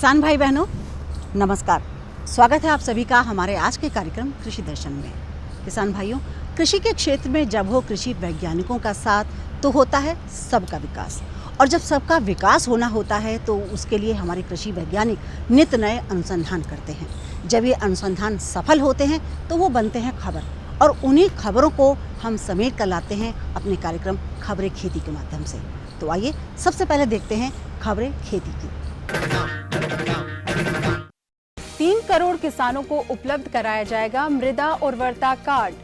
किसान भाई बहनों नमस्कार। स्वागत है आप सभी का हमारे आज के कार्यक्रम कृषि दर्शन में। किसान भाइयों, कृषि के क्षेत्र में जब हो कृषि वैज्ञानिकों का साथ तो होता है सबका विकास, और जब सबका विकास होना होता है तो उसके लिए हमारे कृषि वैज्ञानिक नित नए अनुसंधान करते हैं। जब ये अनुसंधान सफल होते हैं तो वो बनते हैं खबर, और उन्हीं खबरों को हम समेट कर लाते हैं अपने कार्यक्रम खबरें खेती के माध्यम से। तो आइए सबसे पहले देखते हैं खबरें खेती की। 3 करोड़ किसानों को उपलब्ध कराया जाएगा मृदा उर्वरता कार्ड।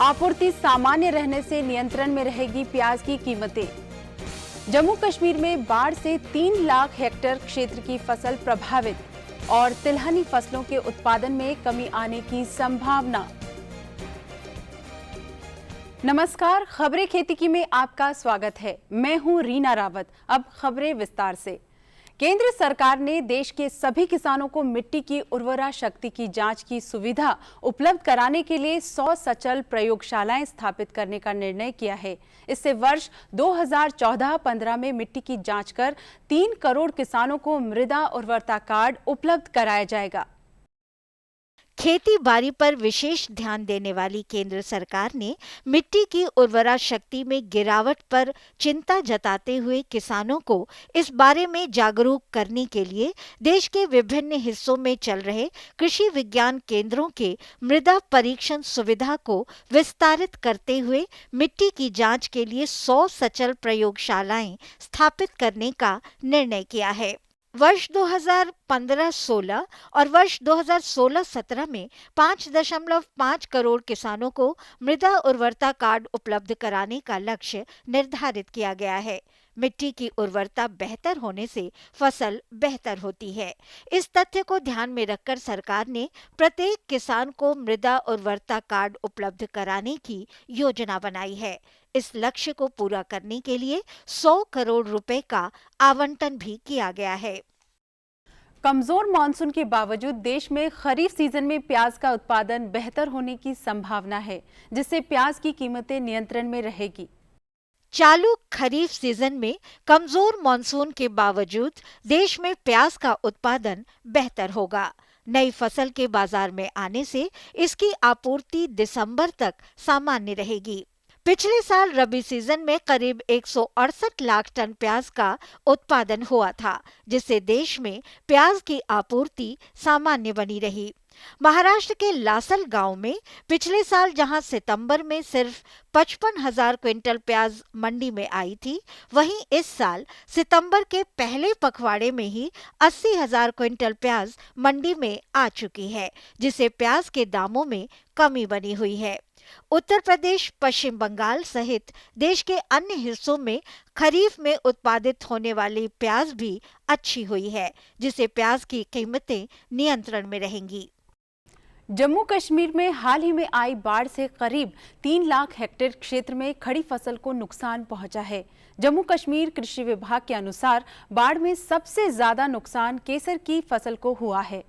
आपूर्ति सामान्य रहने से नियंत्रण में रहेगी प्याज की कीमतें। जम्मू कश्मीर में बाढ़ से 3 लाख हेक्टेयर क्षेत्र की फसल प्रभावित, और तिलहनी फसलों के उत्पादन में कमी आने की संभावना। नमस्कार, खबरें खेती की में आपका स्वागत है। मैं हूं रीना रावत। अब खबरें विस्तार से। केंद्र सरकार ने देश के सभी किसानों को मिट्टी की उर्वरा शक्ति की जांच की सुविधा उपलब्ध कराने के लिए 100 सचल प्रयोगशालाएं स्थापित करने का निर्णय किया है। इससे वर्ष 2014-15 में मिट्टी की जांच कर 3 करोड़ किसानों को मृदा उर्वरता कार्ड उपलब्ध कराया जाएगा। खेती बाड़ी पर विशेष ध्यान देने वाली केंद्र सरकार ने मिट्टी की उर्वरा शक्ति में गिरावट पर चिंता जताते हुए किसानों को इस बारे में जागरूक करने के लिए देश के विभिन्न हिस्सों में चल रहे कृषि विज्ञान केंद्रों के मृदा परीक्षण सुविधा को विस्तारित करते हुए मिट्टी की जांच के लिए 100 सचल प्रयोगशालाएं स्थापित करने का निर्णय किया है। वर्ष 2015-16 और वर्ष 2016-17 में 5.5 करोड़ किसानों को मृदा उर्वरता कार्ड उपलब्ध कराने का लक्ष्य निर्धारित किया गया है। मिट्टी की उर्वरता बेहतर होने से फसल बेहतर होती है। इस तथ्य को ध्यान में रखकर सरकार ने प्रत्येक किसान को मृदा उर्वरता कार्ड उपलब्ध कराने की योजना बनाई है। इस लक्ष्य को पूरा करने के लिए 100 करोड़ रुपए का आवंटन भी किया गया है। कमजोर मानसून के बावजूद देश में खरीफ सीजन में प्याज का उत्पादन बेहतर होने की संभावना है, जिससे प्याज की कीमतें नियंत्रण में रहेगी। चालू खरीफ सीजन में कमजोर मानसून के बावजूद देश में प्याज का उत्पादन बेहतर होगा। नई फसल के बाजार में आने से इसकी आपूर्ति दिसंबर तक सामान्य रहेगी। पिछले साल रबी सीजन में करीब 168 लाख टन प्याज का उत्पादन हुआ था, जिससे देश में प्याज की आपूर्ति सामान्य बनी रही। महाराष्ट्र के लासल गांव में पिछले साल जहां सितंबर में सिर्फ 55,000 क्विंटल प्याज मंडी में आई थी, वहीं इस साल सितंबर के पहले पखवाड़े में ही 80,000 क्विंटल प्याज मंडी में आ चुकी है, जिससे प्याज के दामों में कमी बनी हुई है। उत्तर प्रदेश, पश्चिम बंगाल सहित देश के अन्य हिस्सों में खरीफ में उत्पादित होने वाली प्याज भी अच्छी हुई है, जिससे प्याज की कीमतें नियंत्रण में रहेंगी। जम्मू कश्मीर में हाल ही में आई बाढ़ से करीब 3 लाख हेक्टेयर क्षेत्र में खड़ी फसल को नुकसान पहुंचा है। जम्मू कश्मीर कृषि विभाग के अनुसार बाढ़ में सबसे ज्यादा नुकसान केसर की फसल को हुआ है।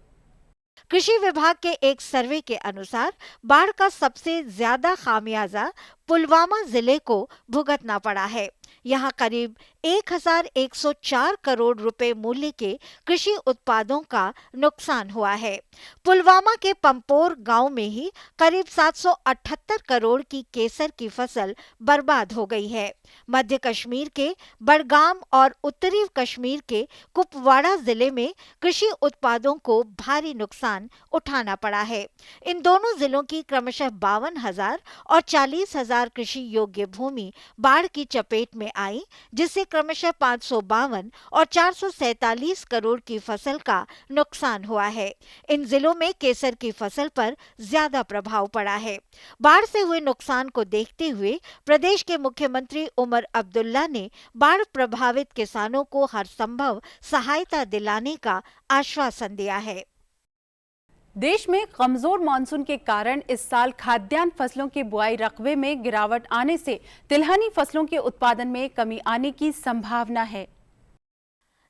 कृषि विभाग के एक सर्वे के अनुसार बाढ़ का सबसे ज्यादा खामियाजा पुलवामा जिले को भुगतना पड़ा है। यहाँ करीब 1,104 करोड़ रुपए मूल्य के कृषि उत्पादों का नुकसान हुआ है। पुलवामा के पंपोर गांव में ही करीब 778 करोड़ की केसर की फसल बर्बाद हो गई है। मध्य कश्मीर के बडगाम और उत्तरी कश्मीर के कुपवाड़ा जिले में कृषि उत्पादों को भारी नुकसान उठाना पड़ा है। इन दोनों जिलों की क्रमशः 52,000 और 40,000 कृषि योग्य भूमि बाढ़ की चपेट में आई, जिससे क्रमशः 552 और 447 करोड़ की फसल का नुकसान हुआ है। इन जिलों में केसर की फसल पर ज्यादा प्रभाव पड़ा है। बाढ़ से हुए नुकसान को देखते हुए प्रदेश के मुख्यमंत्री उमर अब्दुल्ला ने बाढ़ प्रभावित किसानों को हर संभव सहायता दिलाने का आश्वासन दिया है। देश में कमजोर मानसून के कारण इस साल खाद्यान्न फसलों के बुआई रकबे में गिरावट आने से तिलहनी फसलों के उत्पादन में कमी आने की संभावना है।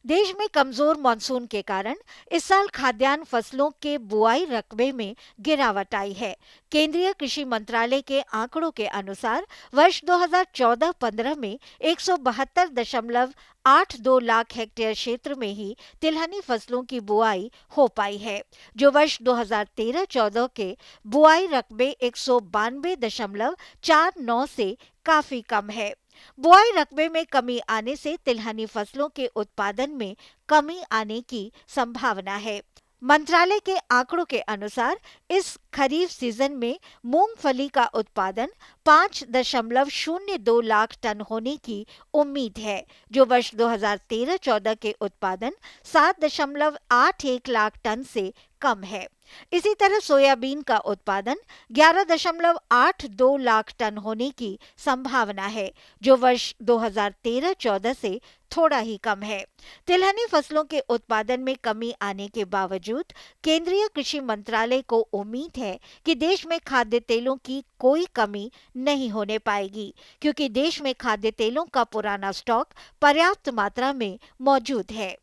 देश में कमजोर मानसून के कारण इस साल खाद्यान्न फसलों के बुआई रकबे में गिरावट आई है। केंद्रीय कृषि मंत्रालय के आंकड़ों के अनुसार वर्ष 2014-15 में 172.82 लाख हेक्टेयर क्षेत्र में ही तिलहनी फसलों की बुआई हो पाई है, जो वर्ष 2013-14 के बुआई रकबे 192.49 से काफी कम है। बुआई रकबे में कमी आने से तिलहनी फसलों के उत्पादन में कमी आने की संभावना है। मंत्रालय के आंकड़ों के अनुसार इस खरीफ सीजन में मूंगफली का उत्पादन 5.02 लाख टन होने की उम्मीद है, जो वर्ष 2013-14 के उत्पादन 7.81 लाख टन से कम है। इसी तरह सोयाबीन का उत्पादन 11.82 लाख टन होने की संभावना है, जो वर्ष 2013-14 से थोड़ा ही कम है। तिलहनी फसलों के उत्पादन में कमी आने के बावजूद केंद्रीय कृषि मंत्रालय को उम्मीद है कि देश में खाद्य तेलों की कोई कमी नहीं होने पाएगी, क्योंकि देश में खाद्य तेलों का पुराना स्टॉक पर्याप्त मात्रा में मौजूद है।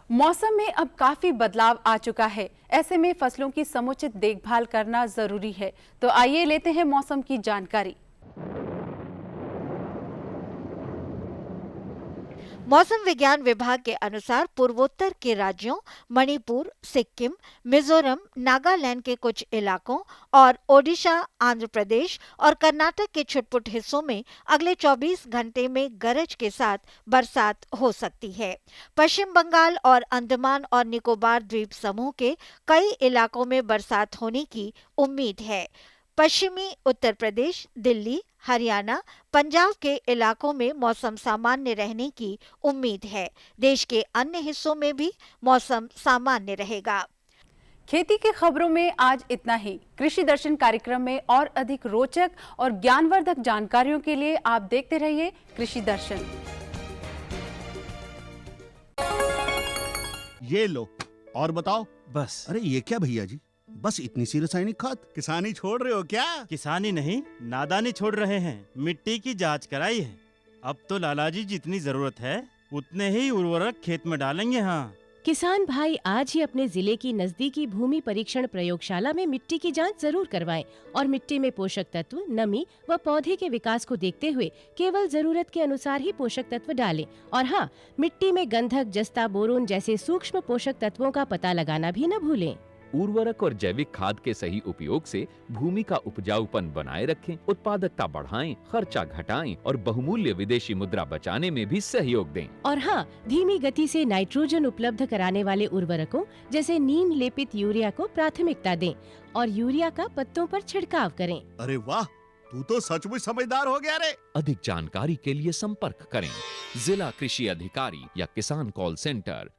मौसम में अब काफी बदलाव आ चुका है, ऐसे में फसलों की समुचित देखभाल करना जरूरी है। तो आइए लेते हैं मौसम की जानकारी। मौसम विज्ञान विभाग के अनुसार पूर्वोत्तर के राज्यों मणिपुर, सिक्किम, मिजोरम, नागालैंड के कुछ इलाकों और ओडिशा, आंध्र प्रदेश और कर्नाटक के छुटपुट हिस्सों में अगले 24 घंटे में गरज के साथ बरसात हो सकती है। पश्चिम बंगाल और अंडमान और निकोबार द्वीप समूह के कई इलाकों में बरसात होने की उम्मीद है। पश्चिमी उत्तर प्रदेश, दिल्ली, हरियाणा, पंजाब के इलाकों में मौसम सामान्य रहने की उम्मीद है। देश के अन्य हिस्सों में भी मौसम सामान्य रहेगा। खेती की खबरों में आज इतना ही। कृषि दर्शन कार्यक्रम में और अधिक रोचक और ज्ञानवर्धक जानकारियों के लिए आप देखते रहिए कृषि दर्शन। ये लो और बताओ। बस। अरे ये क्या भैया जी, बस इतनी सी रासायनिक खाद? किसानी छोड़ रहे हो क्या? किसानी नहीं, नादानी छोड़ रहे हैं। मिट्टी की जांच कराई है। अब तो लालाजी जितनी जरूरत है उतने ही उर्वरक खेत में डालेंगे। हाँ, किसान भाई आज ही अपने जिले की नजदीकी भूमि परीक्षण प्रयोगशाला में मिट्टी की जांच जरूर करवाएं और मिट्टी में पोषक तत्व, नमी व पौधे के विकास को देखते हुए केवल जरूरत के अनुसार ही पोषक तत्व डालें। और हाँ, मिट्टी में गंधक, जस्ता, बोरोन जैसे सूक्ष्म पोषक तत्वों का पता लगाना भी न भूलें। उर्वरक और जैविक खाद के सही उपयोग से भूमि का उपजाऊपन बनाए रखें, उत्पादकता बढ़ाएं, खर्चा घटाएं और बहुमूल्य विदेशी मुद्रा बचाने में भी सहयोग दें। और हाँ, धीमी गति से नाइट्रोजन उपलब्ध कराने वाले उर्वरकों जैसे नीम लेपित यूरिया को प्राथमिकता दें और यूरिया का पत्तों पर छिड़काव करें। अरे वाह, तू तो सचमुच समझदार हो गया रे। अधिक जानकारी के लिए संपर्क करें जिला कृषि अधिकारी या किसान कॉल सेंटर।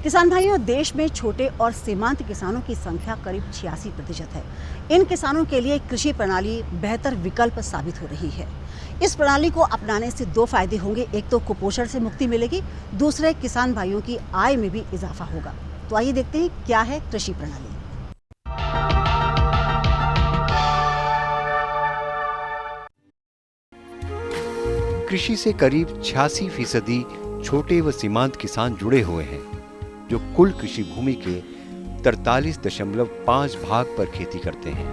किसान भाइयों, देश में छोटे और सीमांत किसानों की संख्या करीब 86% है। इन किसानों के लिए कृषि प्रणाली बेहतर विकल्प साबित हो रही है। इस प्रणाली को अपनाने से दो फायदे होंगे। एक तो कुपोषण से मुक्ति मिलेगी, दूसरे किसान भाइयों की आय में भी इजाफा होगा। तो आइए देखते हैं क्या है कृषि प्रणाली। कृषि से करीब 86% छोटे व सीमांत किसान जुड़े हुए हैं, जो कुल कृषि भूमि के 43.5 भाग पर खेती करते हैं।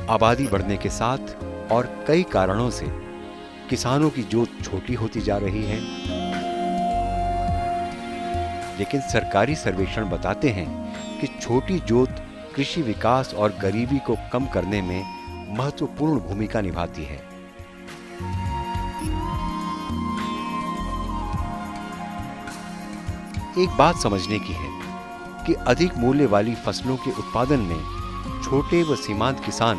आबादी बढ़ने के साथ और कई कारणों से किसानों की जोत छोटी होती जा रही है, लेकिन सरकारी सर्वेक्षण बताते हैं कि छोटी जोत कृषि विकास और गरीबी को कम करने में महत्वपूर्ण भूमिका निभाती है। एक बात समझने की है कि अधिक मूल्य वाली फसलों के उत्पादन में छोटे व सीमांत किसान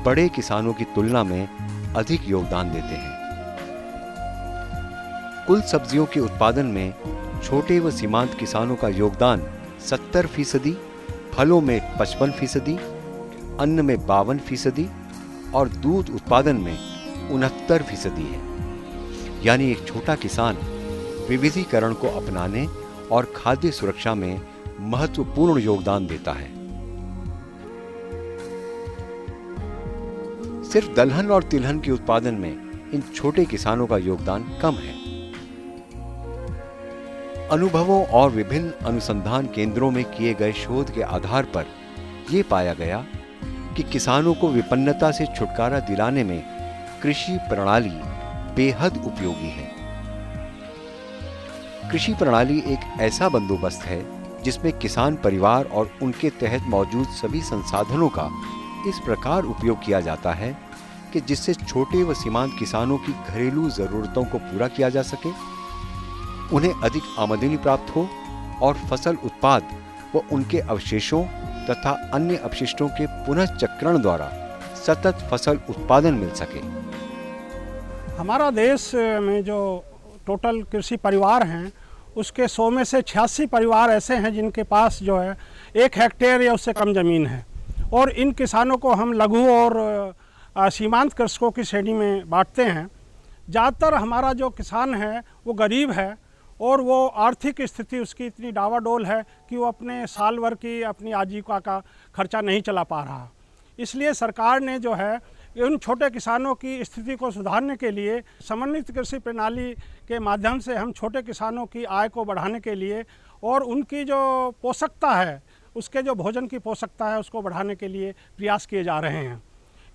बड़े किसानों की तुलना में अधिक योगदान देते हैं। कुल सब्जियों के उत्पादन में छोटे व सीमांत किसानों का योगदान 70%, फलों में 55%, अन्न में 52% और दूध उत्पादन में 69% है। यानी एक छोटा किसान विविधीकरण को अपनाने और खाद्य सुरक्षा में महत्वपूर्ण योगदान देता है। सिर्फ दलहन और तिलहन के उत्पादन में इन छोटे किसानों का योगदान कम है। अनुभवों और विभिन्न अनुसंधान केंद्रों में किए गए शोध के आधार पर यह पाया गया कि किसानों को विपन्नता से छुटकारा दिलाने में कृषि प्रणाली बेहद उपयोगी है। कृषि प्रणाली एक ऐसा बंदोबस्त है जिसमें किसान परिवार और उनके तहत मौजूद सभी संसाधनों का इस प्रकार उपयोग किया जाता है कि जिससे छोटे व सीमांत किसानों की घरेलू जरूरतों को पूरा किया जा सके, उन्हें अधिक आमदनी प्राप्त हो और फसल उत्पाद व उनके अवशेषों तथा अन्य अपशिष्टों के पुनःचक्रण द्वारा सतत फसल उत्पादन मिल सके। हमारा देश में जो टोटल कृषि परिवार हैं उसके 100 में से 86 परिवार ऐसे हैं जिनके पास जो है 1 हेक्टेयर या उससे कम ज़मीन है, और इन किसानों को हम लघु और सीमांत कृषकों की श्रेणी में बांटते हैं। ज़्यादातर हमारा जो किसान है वो गरीब है और वो आर्थिक स्थिति उसकी इतनी डावाडोल है कि वो अपने साल भर की अपनी आजीविका का खर्चा नहीं चला पा रहा। इसलिए सरकार ने जो है उन छोटे किसानों की स्थिति को सुधारने के लिए समन्वित कृषि प्रणाली के माध्यम से हम छोटे किसानों की आय को बढ़ाने के लिए और उनकी जो पोषकता है, उसके जो भोजन की पोषकता है उसको बढ़ाने के लिए प्रयास किए जा रहे हैं।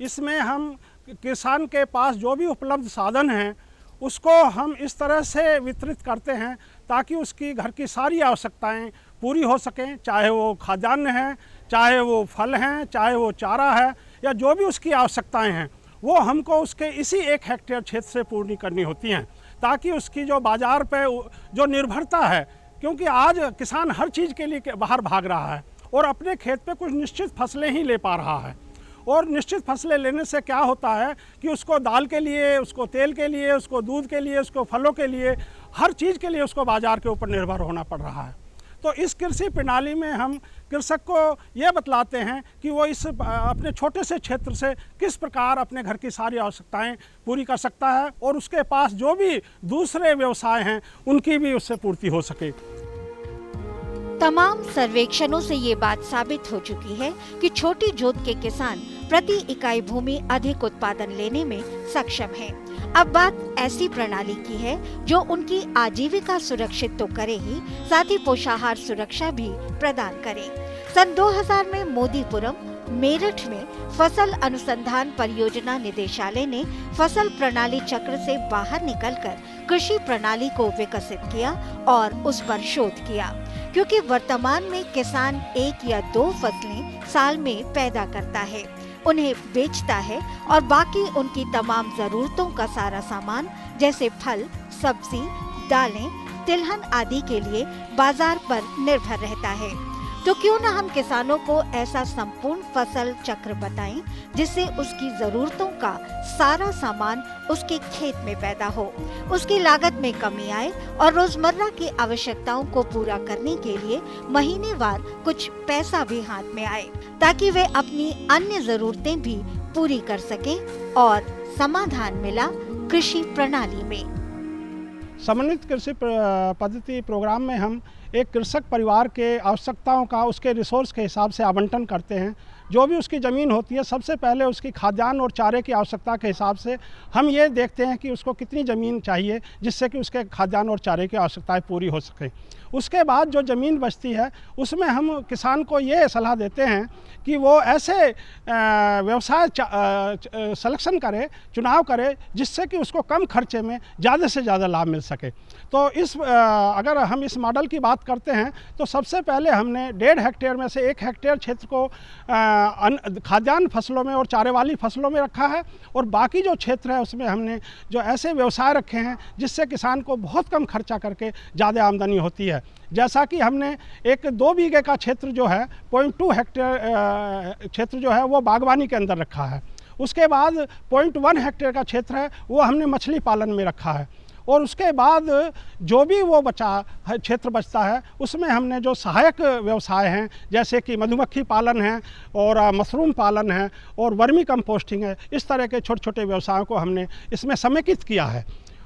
इसमें हम किसान के पास जो भी उपलब्ध साधन हैं उसको हम इस तरह से वितरित करते हैं ताकि उसकी घर की सारी आवश्यकताएं पूरी हो सकें, चाहे वो खाद्यान्न है, चाहे वो फल हैं, चाहे वो चारा है, या जो भी उसकी आवश्यकताएं हैं वो हमको उसके इसी 1 हेक्टेयर क्षेत्र से पूरी करनी होती हैं, ताकि उसकी जो बाज़ार पे जो निर्भरता है, क्योंकि आज किसान हर चीज़ के लिए बाहर भाग रहा है और अपने खेत पे कुछ निश्चित फसलें ही ले पा रहा है, और निश्चित फसलें लेने से क्या होता है कि उसको दाल के लिए, उसको तेल के लिए, उसको दूध के लिए, उसको फलों के लिए, हर चीज़ के लिए उसको बाज़ार के ऊपर निर्भर होना पड़ रहा है। तो इस कृषि प्रणाली में हम कृषक को ये बतलाते हैं कि वो इस अपने छोटे से क्षेत्र से किस प्रकार अपने घर की सारी आवश्यकताएं पूरी कर सकता है और उसके पास जो भी दूसरे व्यवसाय हैं उनकी भी उससे पूर्ति हो सके। तमाम सर्वेक्षणों से ये बात साबित हो चुकी है कि छोटी जोत के किसान प्रति इकाई भूमि अधिक उत्पादन लेने में सक्षम हैं। अब बात ऐसी प्रणाली की है जो उनकी आजीविका सुरक्षित तो करे ही, साथ ही पोषाहार सुरक्षा भी प्रदान करे। सन 2000 में मोदीपुरम मेरठ में फसल अनुसंधान परियोजना निदेशालय ने फसल प्रणाली चक्र से बाहर निकलकर कृषि प्रणाली को विकसित किया और उस पर शोध किया, क्योंकि वर्तमान में किसान 1 या 2 फसलें साल में पैदा करता है, उन्हें बेचता है और बाकी उनकी तमाम जरूरतों का सारा सामान जैसे फल, सब्जी, दालें, तिलहन आदि के लिए बाजार पर निर्भर रहता है। तो क्यों न हम किसानों को ऐसा संपूर्ण फसल चक्र बताएं जिससे उसकी जरूरतों का सारा सामान उसके खेत में पैदा हो, उसकी लागत में कमी आए और रोजमर्रा की आवश्यकताओं को पूरा करने के लिए महीनेवार कुछ पैसा भी हाथ में आए, ताकि वे अपनी अन्य जरूरतें भी पूरी कर सकें और समाधान मिला कृषि प्रणाली में। समन्वित कृषि पद्धति प्रोग्राम में हम एक कृषक परिवार के आवश्यकताओं का उसके रिसोर्स के हिसाब से आवंटन करते हैं। जो भी उसकी ज़मीन होती है सबसे पहले उसकी खाद्यान्न और चारे की आवश्यकता के हिसाब से हम ये देखते हैं कि उसको कितनी ज़मीन चाहिए जिससे कि उसके खाद्यान्न और चारे की आवश्यकताएं पूरी हो सकें। उसके बाद जो ज़मीन बचती है उसमें हम किसान को ये सलाह देते हैं कि वो ऐसे व्यवसाय सलेक्शन करे, चुनाव करे जिससे कि उसको कम खर्चे में ज़्यादा से ज़्यादा लाभ मिल सके। तो अगर हम इस मॉडल की बात करते हैं तो सबसे पहले हमने 1.5 हेक्टेयर में से 1 हेक्टेयर क्षेत्र को खाद्यान्न फसलों में और चारे वाली फसलों में रखा है, और बाकी जो क्षेत्र है उसमें हमने जो ऐसे व्यवसाय रखे हैं जिससे किसान को बहुत कम खर्चा करके ज़्यादा आमदनी होती है। जैसा कि हमने एक 2 बीघे का क्षेत्र जो है 0.2 हेक्टेयर क्षेत्र जो है वो बागवानी के अंदर रखा है। उसके बाद 0.1 हेक्टेयर का क्षेत्र है वो हमने मछली पालन में रखा है, और उसके बाद जो भी वो क्षेत्र बचता है उसमें हमने जो सहायक व्यवसाय हैं जैसे कि मधुमक्खी पालन है और मशरूम पालन है और वर्मी कंपोस्टिंग है, इस तरह के छोटे छोटे व्यवसायों को हमने इसमें समेकित किया है।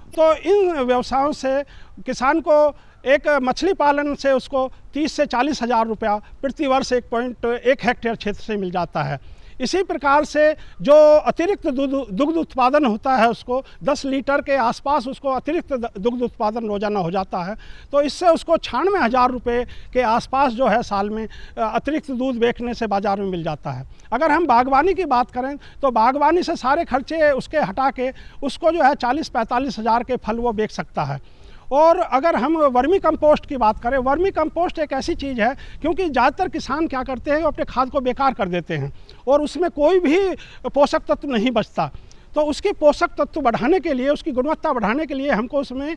तो इन व्यवसायों से किसान को एक मछली पालन से उसको 30 से 40 हज़ार रुपया प्रति वर्ष 1.1 हेक्टेयर क्षेत्र से मिल जाता है। इसी प्रकार से जो अतिरिक्त दुग्ध उत्पादन होता है उसको 10 लीटर के आसपास उसको अतिरिक्त दुग्ध उत्पादन रोजाना हो जाता है। तो इससे उसको 96,000 रुपये के आसपास जो है साल में अतिरिक्त दूध बेचने से बाज़ार में मिल जाता है। अगर हम बागवानी की बात करें तो बागवानी से सारे खर्चे उसके हटा के उसको जो है 40-45 हज़ार के फल वो बेच सकता है। और अगर हम वर्मी कंपोस्ट की बात करें, वर्मी कंपोस्ट एक ऐसी चीज़ है क्योंकि ज़्यादातर किसान क्या करते हैं, वो अपने खाद को बेकार कर देते हैं और उसमें कोई भी पोषक तत्व नहीं बचता। तो उसके पोषक तत्व बढ़ाने के लिए, उसकी गुणवत्ता बढ़ाने के लिए हमको उसमें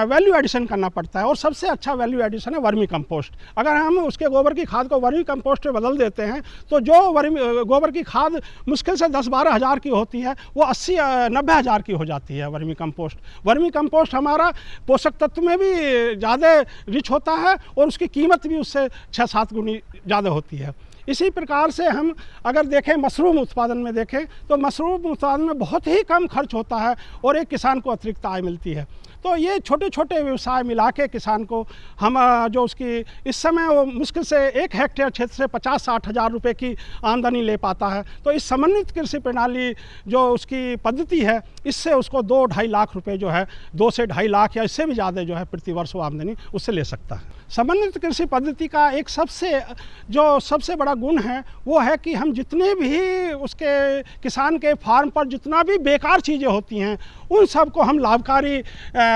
वैल्यू एडिशन करना पड़ता है और सबसे अच्छा वैल्यू एडिशन है वर्मी कंपोस्ट। अगर हम उसके गोबर की खाद को वर्मी कंपोस्ट में बदल देते हैं तो जो गोबर की खाद मुश्किल से 10-12 हज़ार की होती है वो 80-90 हज़ार की हो जाती है वर्मी कंपोस्ट। वर्मी कंपोस्ट हमारा पोषक तत्व में भी ज़्यादा रिच होता है और उसकी कीमत भी उससे 6-7 गुनी ज़्यादा होती है। इसी प्रकार से हम अगर देखें मशरूम उत्पादन में देखें तो मशरूम उत्पादन में बहुत ही कम खर्च होता है और एक किसान को अतिरिक्त आय मिलती है। तो ये छोटे छोटे व्यवसाय मिला के किसान को हम जो उसकी इस समय वो मुश्किल से 1 हेक्टेयर क्षेत्र से 50-60 हज़ार रुपये की आमदनी ले पाता है। तो इस समन्वित कृषि प्रणाली जो उसकी पद्धति है इससे उसको 2-2.5 लाख रुपए जो है 2 से 2.5 लाख या इससे भी ज़्यादा जो है प्रति वर्ष वो आमदनी उससे ले सकता है। समन्वित कृषि पद्धति का एक सबसे बड़ा गुण है वो है कि हम जितने भी उसके किसान के फार्म पर जितना भी बेकार चीज़ें होती हैं उन सब को हम लाभकारी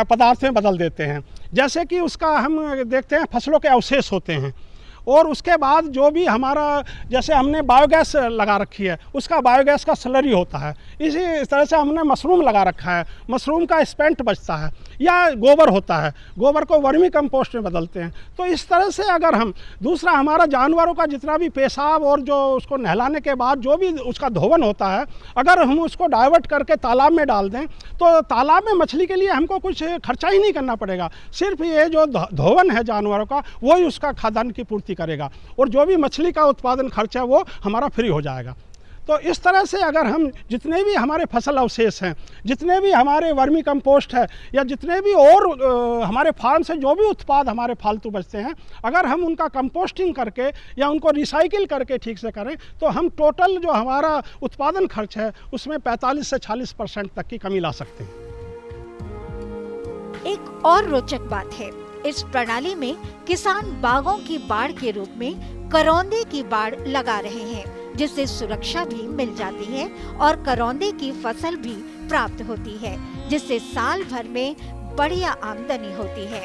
पदार्थ में बदल देते हैं। जैसे कि उसका हम देखते हैं फसलों के अवशेष होते हैं और उसके बाद जो भी हमारा जैसे हमने बायोगैस लगा रखी है उसका बायोगैस का स्लरी होता है। इसी तरह से हमने मशरूम लगा रखा है, मशरूम का स्पेंट बचता है या गोबर होता है, गोबर को वर्मी कंपोस्ट में बदलते हैं। तो इस तरह से अगर हम दूसरा हमारा जानवरों का जितना भी पेशाब और जो उसको नहलाने के बाद जो भी उसका धोवन होता है अगर हम उसको डाइवर्ट करके तालाब में डाल दें तो तालाब में मछली के लिए हमको कुछ खर्चा ही नहीं करना पड़ेगा। सिर्फ ये जो धोवन है जानवरों का वही उसका खाद्यान्न की पूर्ति करेगा और जो भी मछली का उत्पादन खर्च है वो हमारा फ्री हो जाएगा। तो इस तरह से अगर हम जितने भी हमारे फसल अवशेष हैं, जितने भी हमारे वर्मी कंपोस्ट है या जितने भी और हमारे फार्म से जो भी उत्पाद हमारे फालतू बचते हैं अगर हम उनका कंपोस्टिंग करके या उनको रिसाइकिल करके ठीक से करें तो हम टोटल जो हमारा उत्पादन खर्च है उसमें 45 से 40% तक की कमी ला सकते हैं। एक और रोचक बात है, इस प्रणाली में किसान बागों की बाड़ के रूप में करौंदे की बाड़ लगा रहे हैं जिससे सुरक्षा भी मिल जाती है और करौंदे की फसल भी प्राप्त होती है जिससे साल भर में बढ़िया आमदनी होती है।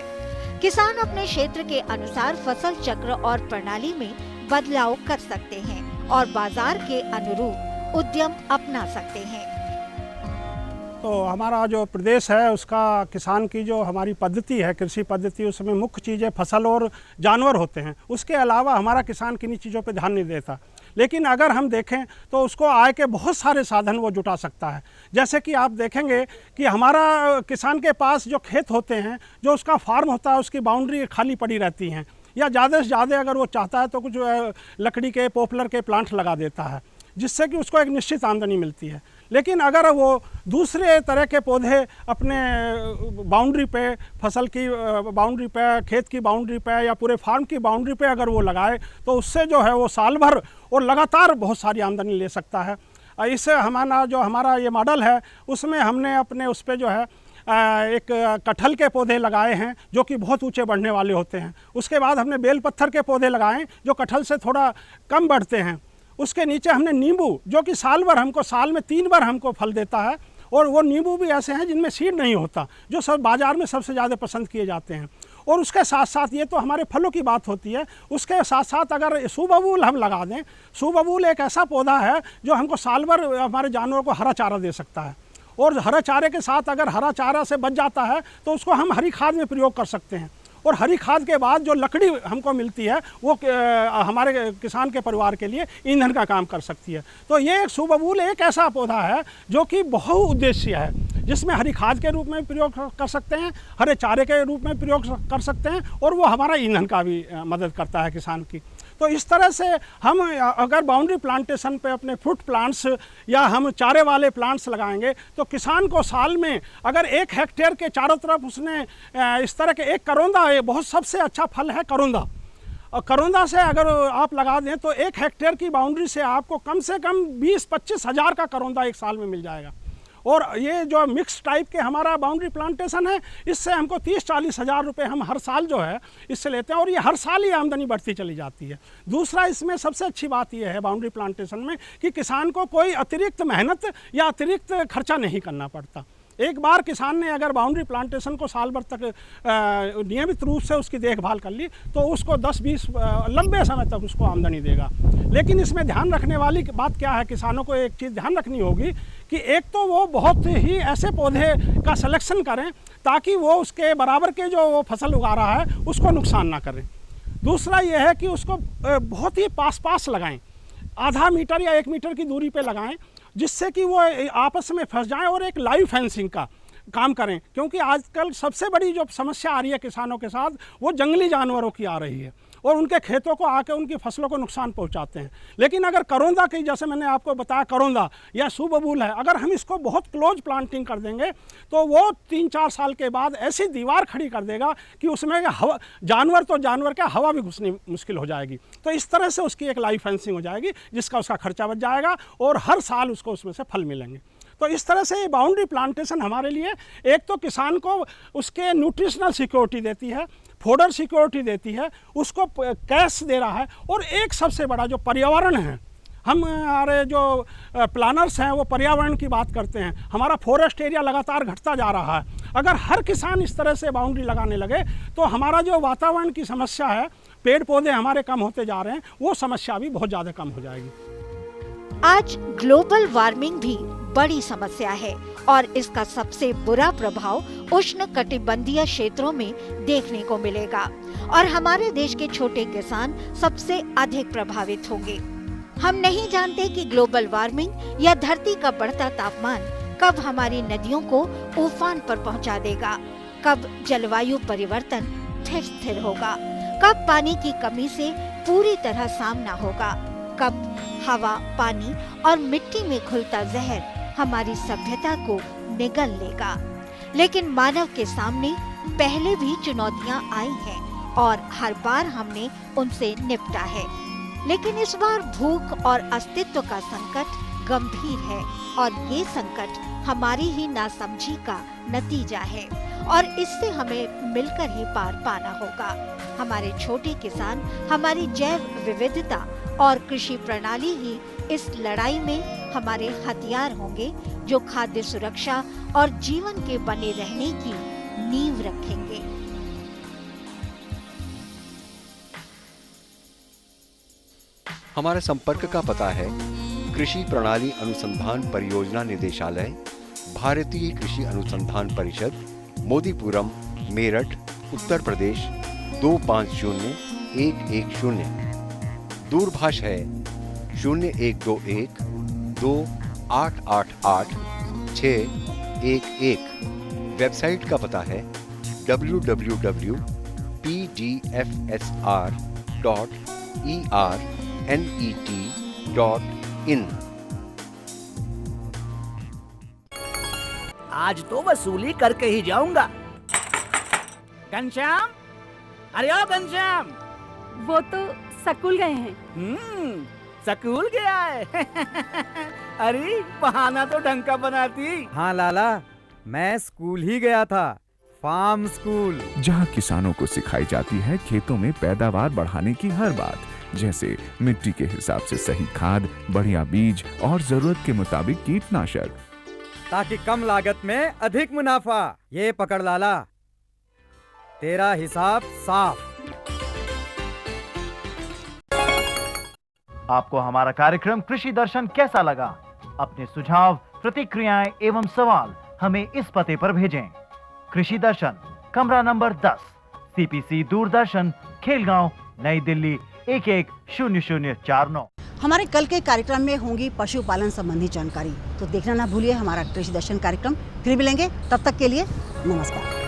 किसान अपने क्षेत्र के अनुसार फसल चक्र और प्रणाली में बदलाव कर सकते हैं और बाजार के अनुरूप उद्यम अपना सकते हैं। तो हमारा जो प्रदेश है उसका किसान की जो हमारी पद्धति है, कृषि पद्धति, उसमें मुख्य चीज़ें फसल और जानवर होते हैं। उसके अलावा हमारा किसान किन्हीं चीज़ों पे ध्यान नहीं देता। लेकिन अगर हम देखें तो उसको आय के बहुत सारे साधन वो जुटा सकता है। जैसे कि आप देखेंगे कि हमारा किसान के पास जो खेत होते हैं, जो उसका फार्म होता है, उसकी बाउंड्री खाली पड़ी रहती हैं या ज़्यादा से ज़्यादा अगर वो चाहता है तो कुछ लकड़ी के पॉपुलर के प्लांट लगा देता है जिससे कि उसको एक निश्चित आमदनी मिलती है। लेकिन अगर वो दूसरे तरह के पौधे अपने बाउंड्री पे, फसल की बाउंड्री पे, खेत की बाउंड्री पे या पूरे फार्म की बाउंड्री पे अगर वो लगाए तो उससे जो है वो साल भर और लगातार बहुत सारी आमदनी ले सकता है। इससे हमारा ये मॉडल है उसमें हमने अपने उस पर जो है एक कटहल के पौधे लगाए हैं जो कि बहुत ऊंचे बढ़ने वाले होते हैं। उसके बाद हमने बेल पत्थर के पौधे लगाए जो कटहल से थोड़ा कम बढ़ते हैं। उसके नीचे हमने नींबू जो कि साल में 3 बार हमको फल देता है और वो नींबू भी ऐसे हैं जिनमें सीड नहीं होता जो सब बाज़ार में सबसे ज़्यादा पसंद किए जाते हैं। और उसके साथ साथ ये तो हमारे फलों की बात होती है, उसके साथ साथ अगर सुबबूल हम लगा दें, सुबबूल एक ऐसा पौधा है जो हमको साल भर हमारे जानवरों को हरा चारा दे सकता है और हरा चारे के साथ अगर हरा चारा से बच जाता है तो उसको हम हरी खाद में प्रयोग कर सकते हैं और हरी खाद के बाद जो लकड़ी हमको मिलती है वो हमारे किसान के परिवार के लिए ईंधन का काम कर सकती है। तो ये एक सुबबूल एक ऐसा पौधा है जो कि बहुउद्देशीय है जिसमें हरी खाद के रूप में प्रयोग कर सकते हैं, हरे चारे के रूप में प्रयोग कर सकते हैं और वो हमारा ईंधन का भी मदद करता है किसान की। तो इस तरह से हम अगर बाउंड्री प्लांटेशन पे अपने फ्रूट प्लांट्स या हम चारे वाले प्लांट्स लगाएंगे तो किसान को साल में अगर 1 हेक्टेयर के चारों तरफ उसने इस तरह के एक करौंदा, बहुत सबसे अच्छा फल है करौंदा। और करौंदा से अगर आप लगा दें तो 1 हेक्टेयर की बाउंड्री से आपको कम से कम 20-25 हज़ार का करौंदा एक साल में मिल जाएगा। और ये जो मिक्स टाइप के हमारा बाउंड्री प्लांटेशन है, इससे हमको 30-40 हज़ार रुपये हम हर साल जो है इससे लेते हैं, और ये हर साल ही आमदनी बढ़ती चली जाती है। दूसरा, इसमें सबसे अच्छी बात यह है बाउंड्री प्लांटेशन में कि किसान को कोई अतिरिक्त मेहनत या अतिरिक्त खर्चा नहीं करना पड़ता। एक बार किसान ने अगर बाउंड्री प्लांटेशन को साल भर तक नियमित रूप से उसकी देखभाल कर ली तो उसको 10-20 लंबे समय तक उसको आमदनी देगा। लेकिन इसमें ध्यान रखने वाली बात क्या है, किसानों को एक चीज़ ध्यान रखनी होगी कि एक तो वो बहुत ही ऐसे पौधे का सिलेक्शन करें ताकि वो उसके बराबर के जो वो फसल उगा रहा है उसको नुकसान ना करें। दूसरा ये है कि उसको बहुत ही पास लगाएं, आधा मीटर या 1 मीटर की दूरी पे लगाएं, जिससे कि वो आपस में फंस जाएं, और एक लाइव फेंसिंग का काम करें, क्योंकि आजकल सबसे बड़ी जो समस्या आ रही है किसानों के साथ वो जंगली जानवरों की आ रही है और उनके खेतों को आके उनकी फसलों को नुकसान पहुंचाते हैं। लेकिन अगर करौंदा की, जैसे मैंने आपको बताया करौंदा या सुबबूल है, अगर हम इसको बहुत क्लोज प्लांटिंग कर देंगे तो वो 3-4 साल के बाद ऐसी दीवार खड़ी कर देगा कि उसमें हवा, जानवर क्या हवा भी घुसनी मुश्किल हो जाएगी। तो इस तरह से उसकी एक लाइव फेंसिंग हो जाएगी जिसका उसका खर्चा बच जाएगा और हर साल उसको उसमें से फल मिलेंगे। तो इस तरह से बाउंड्री प्लांटेशन हमारे लिए एक तो किसान को उसके न्यूट्रिशनल सिक्योरिटी देती है, फोडर सिक्योरिटी देती है, उसको कैश दे रहा है, और एक सबसे बड़ा जो पर्यावरण है, हमारे जो प्लानर्स हैं वो पर्यावरण की बात करते हैं, हमारा फॉरेस्ट एरिया लगातार घटता जा रहा है। अगर हर किसान इस तरह से बाउंड्री लगाने लगे तो हमारा जो वातावरण की समस्या है, पेड़ पौधे हमारे कम होते जा रहे हैं, वो समस्या भी बहुत ज़्यादा कम हो जाएगी। आज ग्लोबल वार्मिंग भी बड़ी समस्या है और इसका सबसे बुरा प्रभाव उष्ण कटिबंधीय क्षेत्रों में देखने को मिलेगा और हमारे देश के छोटे किसान सबसे अधिक प्रभावित होंगे। हम नहीं जानते कि ग्लोबल वार्मिंग या धरती का बढ़ता तापमान कब हमारी नदियों को उफान पर पहुंचा देगा, कब जलवायु परिवर्तन फिर स्थिर होगा, कब पानी की कमी से पूरी तरह सामना होगा, कब हवा, पानी और मिट्टी में घुलता जहर हमारी सभ्यता को निगल लेगा। लेकिन मानव के सामने पहले भी चुनौतियां आई हैं और हर बार हमने उनसे निपटा है। लेकिन इस बार भूख और अस्तित्व का संकट गंभीर है और ये संकट हमारी ही नासमझी का नतीजा है और इससे हमें मिलकर ही पार पाना होगा। हमारे छोटे किसान, हमारी जैव विविधता और कृषि प्रणाली ही इस लड़ाई में हमारे हथियार होंगे जो खाद्य सुरक्षा और जीवन के बने रहने की नींव रखेंगे। हमारा संपर्क का पता है कृषि प्रणाली अनुसंधान परियोजना निदेशालय, भारतीय कृषि अनुसंधान परिषद, मोदीपुरम, मेरठ, उत्तर प्रदेश 250110। दूरभाष है 0121-2888-611। वेबसाइट का पता है www.pdfsr.ernet.in। आज तो वसूली करके ही जाऊंगा। घनश्याम, अरे ओ घनश्याम। वो तो स्कूल गए हैं। स्कूल गया है। अरे बहाना तो ढंग का बनाती। हाँ लाला, मैं स्कूल ही गया था, फार्म स्कूल, जहाँ किसानों को सिखाई जाती है खेतों में पैदावार बढ़ाने की हर बात, जैसे मिट्टी के हिसाब से सही खाद, बढ़िया बीज और जरूरत के मुताबिक कीटनाशक, ताकि कम लागत में अधिक मुनाफा। ये पकड़ लाला, तेरा हिसाब साफ। आपको हमारा कार्यक्रम कृषि दर्शन कैसा लगा? अपने सुझाव, प्रतिक्रियाएं एवं सवाल हमें इस पते पर भेजें। कृषि दर्शन, कमरा नंबर 10, CPC दूरदर्शन, खेलगांव, नई दिल्ली 110049। हमारे कल के कार्यक्रम में होंगी पशुपालन संबंधी जानकारी, तो देखना ना भूलिए हमारा कृषि दर्शन कार्यक्रम। फिर मिलेंगे, तब तक के लिए नमस्कार।